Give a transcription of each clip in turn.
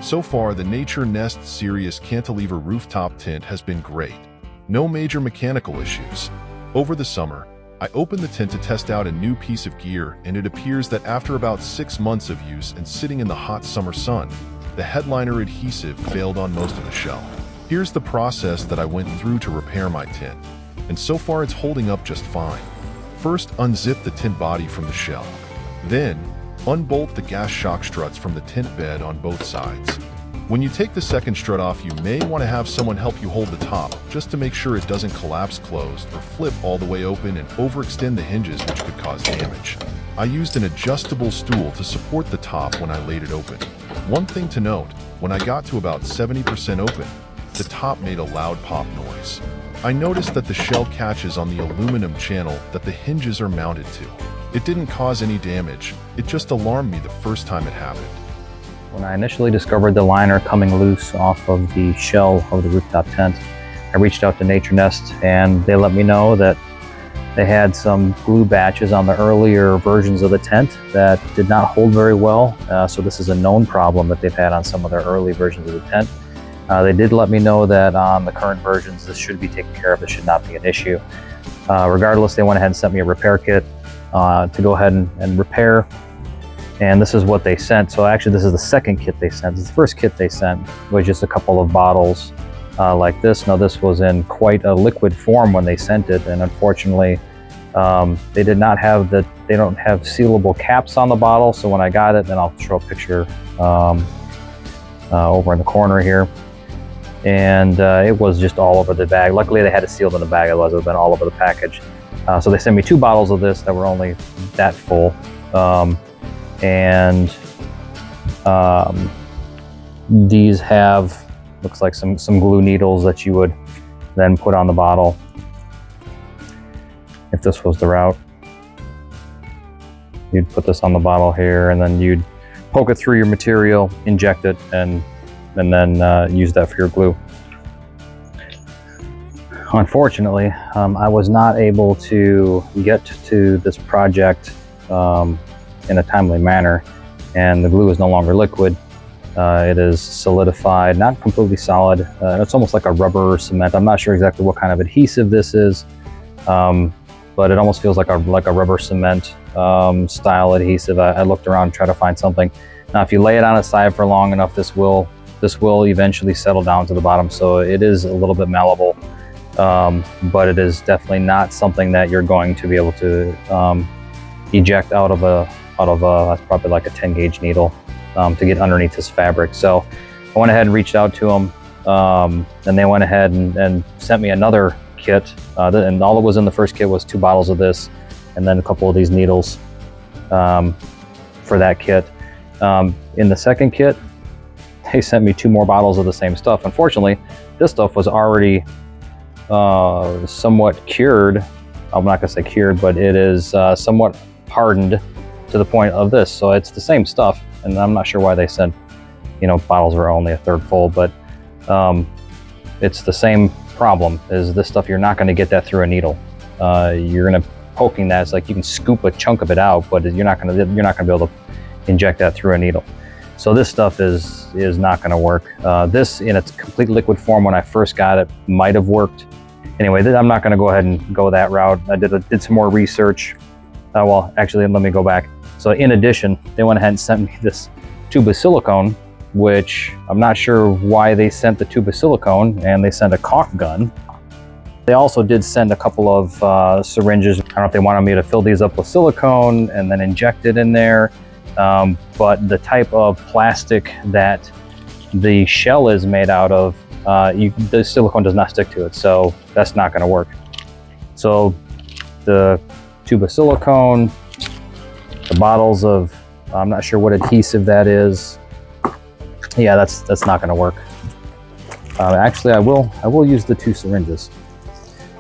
So far, the Nature Nest Sirius cantilever rooftop tint has been great. No major mechanical issues. Over the summer, I opened the tint to test out a new piece of gear, and it appears that after about 6 months of use and sitting in the hot summer sun, the headliner adhesive failed on most of the shell. Here's the process that I went through to repair my tint, and so far it's holding up just fine. First, unzip the tint body from the shell. Then, unbolt the gas shock struts from the tint bed on both sides. When you take the second strut off, you may want to have someone help you hold the top, just to make sure it doesn't collapse closed or flip all the way open and overextend the hinges, which could cause damage. I used an adjustable stool to support the top when I laid it open. One thing to note, when I got to about 70% open, the top made a loud pop noise. I noticed that the shell catches on the aluminum channel that the hinges are mounted to. It didn't cause any damage, it just alarmed me the first time it happened. When I initially discovered the liner coming loose off of the shell of the rooftop tent, I reached out to NaturNest and they let me know that they had some glue batches on the earlier versions of the tent that did not hold very well. So this is a known problem that they've had on some of their early versions of the tent. They did let me know that on the current versions this should be taken care of, this should not be an issue. Regardless, they went ahead and sent me a repair kit to go ahead and repair, and this is what they sent. So actually this is the second kit they sent. The first kit they sent was just a couple of bottles like this. Now this was in quite a liquid form when they sent it, and unfortunately they don't have sealable caps on the bottle. So when I got it, then I'll show a picture over in the corner here, and it was just all over the bag. Luckily they had it sealed in the bag, otherwise it would have been all over the package. So they sent me 2 bottles of this that were only that full, these have, looks like some glue needles that you would then put on the bottle if this was the route. You'd put this on the bottle here, and then you'd poke it through your material, inject it, and then use that for your glue. Unfortunately, I was not able to get to this project in a timely manner, and the glue is no longer liquid. It is solidified, not completely solid. It's almost like a rubber cement. I'm not sure exactly what kind of adhesive this is, but it almost feels like a rubber cement style adhesive. I looked around and tried to find something. Now, if you lay it on its side for long enough, this will eventually settle down to the bottom. So it is a little bit malleable. But it is definitely not something that you're going to be able to eject out of that's probably like a 10 gauge needle to get underneath this fabric. So I went ahead and reached out to them, and they went ahead and sent me another kit, and all that was in the first kit was 2 bottles of this and then a couple of these needles for that kit. In the second kit, they sent me 2 more bottles of the same stuff. Unfortunately, this stuff was already somewhat cured. I'm not gonna say cured, but it is somewhat hardened to the point of this. So it's the same stuff, and I'm not sure why they said, bottles are only a third full, but it's the same problem. Is this stuff, you're not gonna get that through a needle. You're gonna poking that, it's like you can scoop a chunk of it out, but you're not gonna be able to inject that through a needle. So this stuff is not gonna work. This in its complete liquid form when I first got it might have worked. Anyway, I'm not gonna go ahead and go that route. I did some more research. Well, actually, let me go back. So in addition, they went ahead and sent me this tube of silicone, which I'm not sure why they sent the tube of silicone, and they sent a caulk gun. They also did send a couple of syringes. I don't know if they wanted me to fill these up with silicone and then inject it in there. But the type of plastic that the shell is made out of, the silicone does not stick to it, so that's not going to work. So the tube of silicone, the bottles of, I'm not sure what adhesive that is. Yeah, that's not going to work. Actually, I will use the 2 syringes.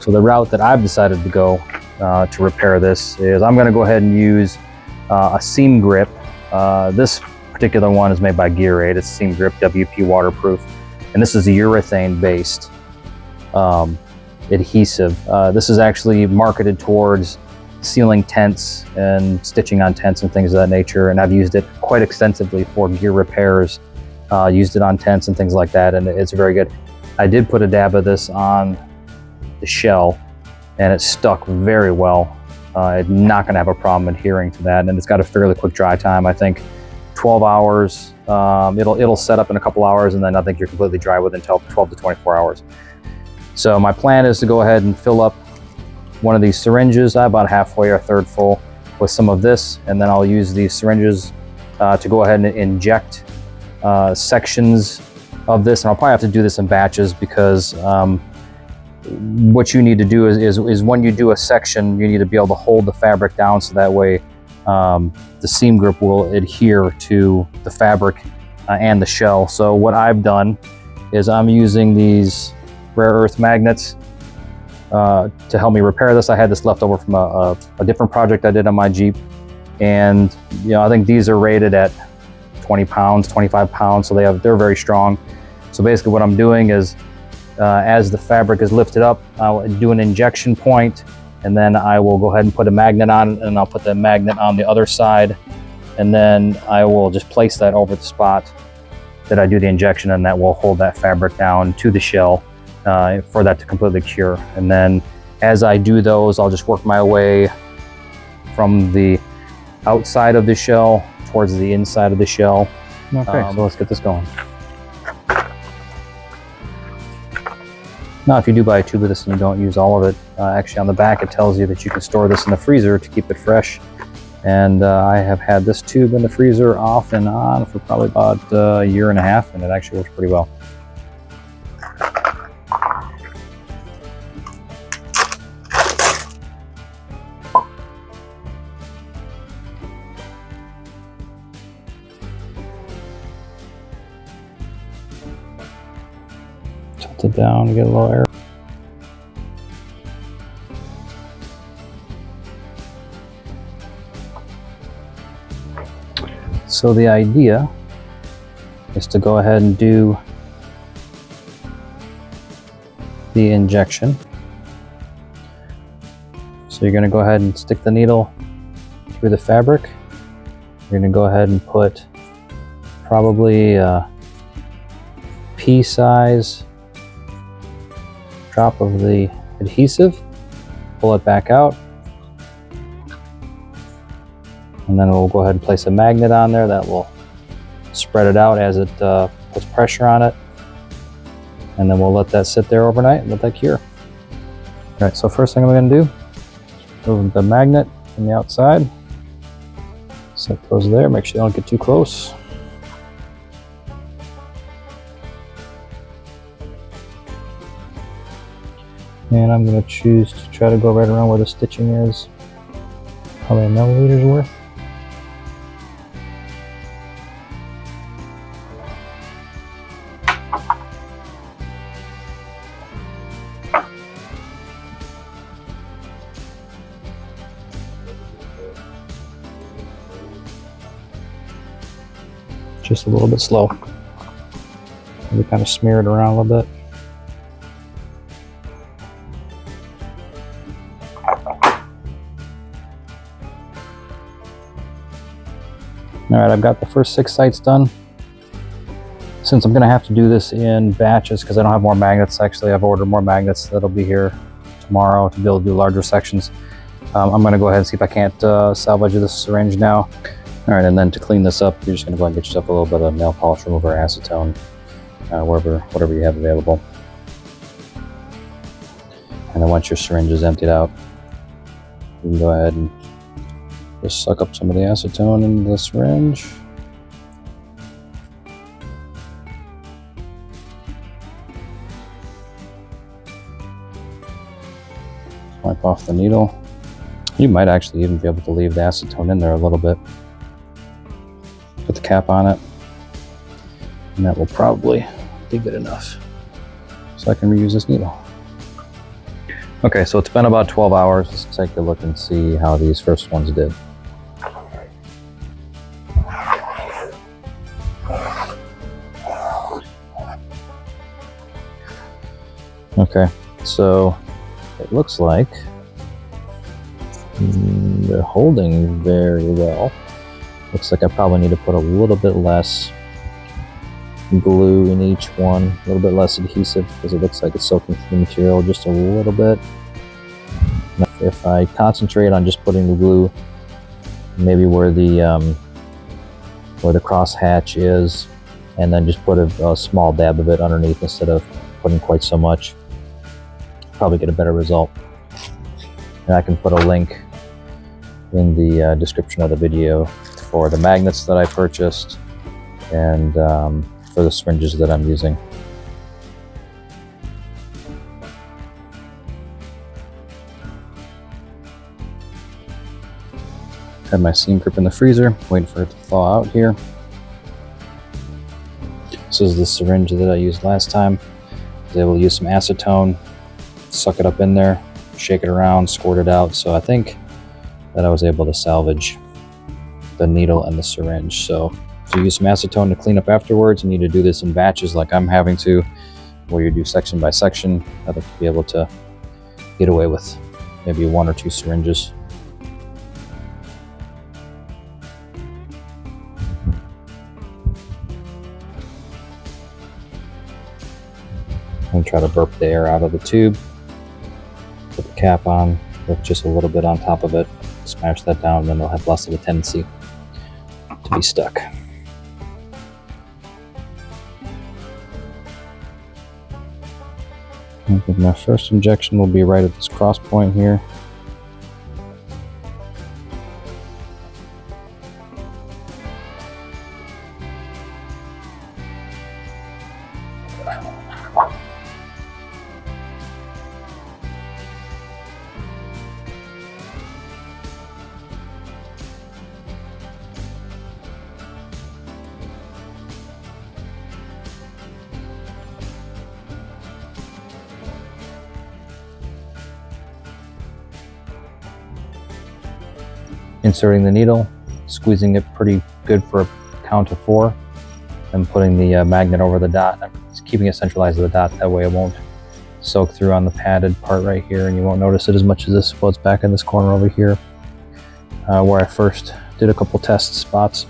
So the route that I've decided to go to repair this is I'm going to go ahead and use a seam grip. This particular one is made by Gear Aid. It's seam grip, WP waterproof, and this is a urethane based adhesive. This is actually marketed towards sealing tents and stitching on tents and things of that nature, and I've used it quite extensively for gear repairs Used it on tents and things like that, and it's very good. I did put a dab of this on the shell, and it stuck very well. It's not going to have a problem adhering to that, and it's got a fairly quick dry time. I think 12 hours. It'll set up in a couple hours, and then I think you're completely dry within 12 to 24 hours. So my plan is to go ahead and fill up one of these syringes, about halfway or a third full, with some of this, and then I'll use these syringes to go ahead and inject sections of this. And I'll probably have to do this in batches, because what you need to do is when you do a section, you need to be able to hold the fabric down, so that way the seam grip will adhere to the fabric and the shell. So what I've done is I'm using these rare earth magnets to help me repair this. I had this left over from a different project I did on my Jeep, and I think these are rated at 20 pounds, 25 pounds, so they're very strong. So basically what I'm doing is as the fabric is lifted up, I'll do an injection point, and then I will go ahead and put a magnet on, and I'll put the magnet on the other side, and then I will just place that over the spot that I do the injection, and that will hold that fabric down to the shell for that to completely cure. And then as I do those, I'll just work my way from the outside of the shell towards the inside of the shell. Okay, so let's get this going. Now, if you do buy a tube of this and you don't use all of it, actually on the back it tells you that you can store this in the freezer to keep it fresh. And I have had this tube in the freezer off and on for probably about a year and a half, and it actually works pretty well. Tilt it down to get a little air. So the idea is to go ahead and do the injection. So you're going to go ahead and stick the needle through the fabric. You're going to go ahead and put probably a pea-size drop of the adhesive, pull it back out, and then we'll go ahead and place a magnet on there that will spread it out as it puts pressure on it, and then we'll let that sit there overnight and let that cure. All right, so first thing I'm going to do, move the magnet from the outside, set those there, make sure they don't get too close. And I'm going to choose to try to go right around where the stitching is, probably a milliliter's worth. Just a little bit slow. Maybe kind of smear it around a little bit. All right, I've got the first 6 sites done. Since I'm gonna have to do this in batches because I don't have more magnets, actually I've ordered more magnets that'll be here tomorrow to be able to do larger sections. I'm gonna go ahead and see if I can't salvage this syringe now. All right, and then to clean this up, you're just gonna go ahead and get yourself a little bit of nail polish remover, acetone, whatever you have available. And then once your syringe is emptied out, you can go ahead and just suck up some of the acetone into the syringe. Wipe off the needle. You might actually even be able to leave the acetone in there a little bit. Put the cap on it, and that will probably be good enough so I can reuse this needle. Okay, so it's been about 12 hours. Let's take a look and see how these first ones did. Okay, so it looks like they're holding very well. Looks like I probably need to put a little bit less glue in each one, a little bit less adhesive because it looks like it's soaking through the material just a little bit. If I concentrate on just putting the glue maybe where the cross hatch is, and then just put a small dab of it underneath instead of putting quite so much, probably get a better result. And I can put a link in the description of the video for the magnets that I purchased and for the syringes that I'm using. Have my seam grip in the freezer, waiting for it to thaw out here. This is the syringe that I used last time. I was able to use some acetone, suck it up in there, shake it around, squirt it out. So I think that I was able to salvage the needle and the syringe. So if you use some acetone to clean up afterwards, you need to do this in batches like I'm having to, where you do section by section. I'd like to be able to get away with maybe 1 or 2 syringes. And try to burp the air out of the tube. Put the cap on with just a little bit on top of it. Smash that down, and then they'll have less of a tendency to be stuck. I think my first injection will be right at this cross point here. Inserting the needle, squeezing it pretty good for a count of 4, and putting the magnet over the dot. I'm keeping it centralized to the dot, that way it won't soak through on the padded part right here, and you won't notice it as much as this was back in this corner over here, where I first did a couple test spots.